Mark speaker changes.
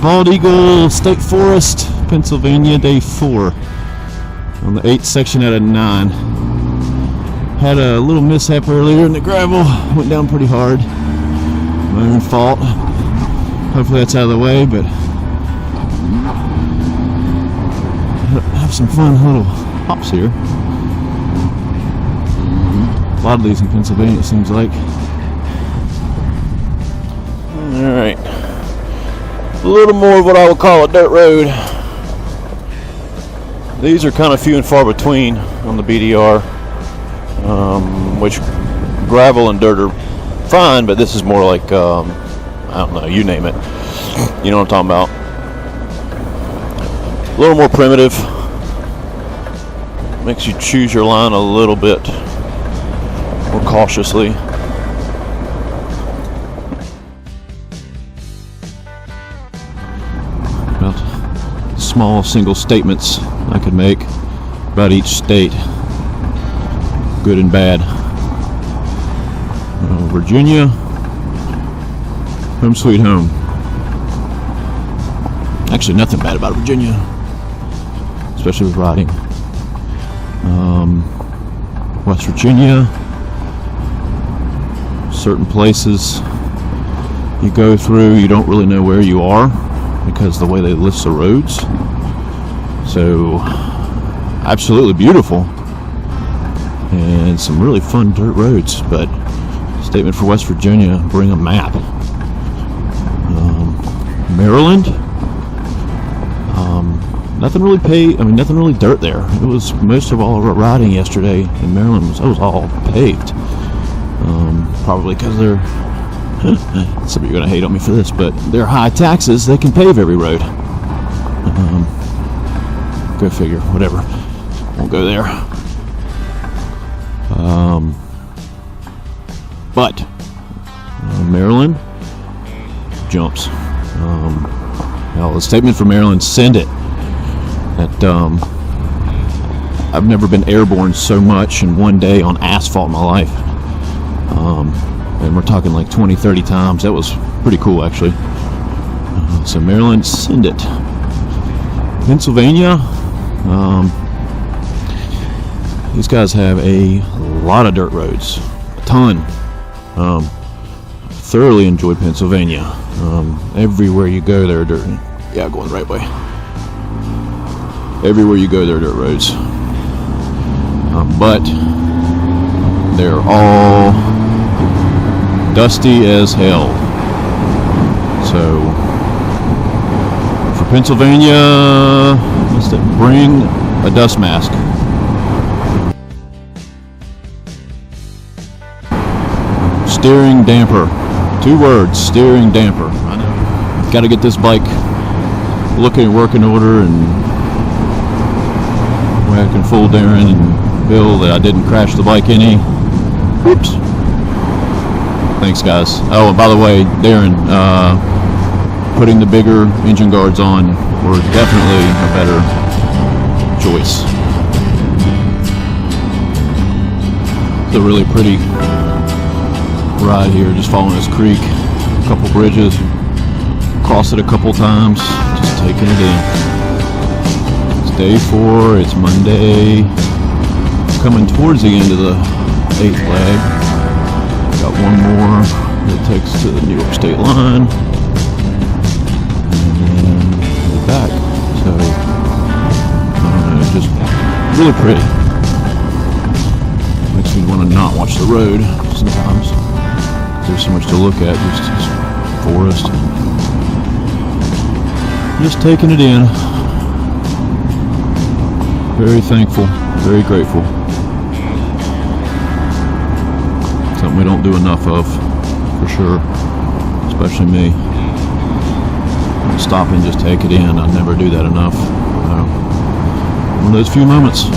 Speaker 1: Bald Eagle State Forest, Pennsylvania, day 4 on the 8th section out of 9. Had a little mishap earlier in the gravel, went down pretty hard. My own fault. Hopefully that's out of the way, but have some fun little hops here. A lot of these in Pennsylvania, it seems like. Alright. A little more of what I would call a dirt road. These are kind of few and far between on the BDR, which gravel and dirt are fine, but this is more like, I don't know, you name it. You know what I'm talking about. A little more primitive. Makes you choose your line a little bit more cautiously. Small single statements I could make about each state, good and bad. Virginia, home sweet home. Actually, nothing bad about Virginia, especially with riding. West Virginia, certain places you go through, you don't really know where you are because the way they list the roads. So absolutely beautiful and some really fun dirt roads, but statement for West Virginia, bring a map. Maryland, nothing really dirt there. It was most of all riding yesterday in Maryland was all paved. Probably because they're some of you are gonna hate on me for this, but they're high taxes, they can pave every road. Go figure, whatever. Won't go there. But Maryland jumps. Now the statement for Maryland, send it. That I've never been airborne so much in one day on asphalt in my life. And we're talking like 20-30 times. That was pretty cool, actually. So Maryland, send it. Pennsylvania, these guys have a lot of dirt roads, a ton. Thoroughly enjoyed Pennsylvania. Everywhere you go there are dirt. Yeah, going the right way. Everywhere you go there are dirt roads. But they're all dusty as hell. So for Pennsylvania, let's bring a dust mask. Steering damper. 2 words, steering damper. I know. Got to get this bike looking and working order, and where I can fool Darren and Bill that I didn't crash the bike any. Whoops. Thanks, guys. Oh, and by the way, Darren, putting the bigger engine guards on were definitely a better choice. It's a really pretty ride here, just following this creek, a couple bridges, crossed it a couple times, just taking it in. It's day 4, it's Monday, coming towards the end of the 8th leg. Got one more that takes to the New York State line, and then we're back. So, just really pretty. Makes me want to not watch the road sometimes. There's so much to look at, just forest. Just taking it in. Very thankful, very grateful. Something we don't do enough of, for sure, especially me. Stop and just take it in. I never do that enough. One of those few moments.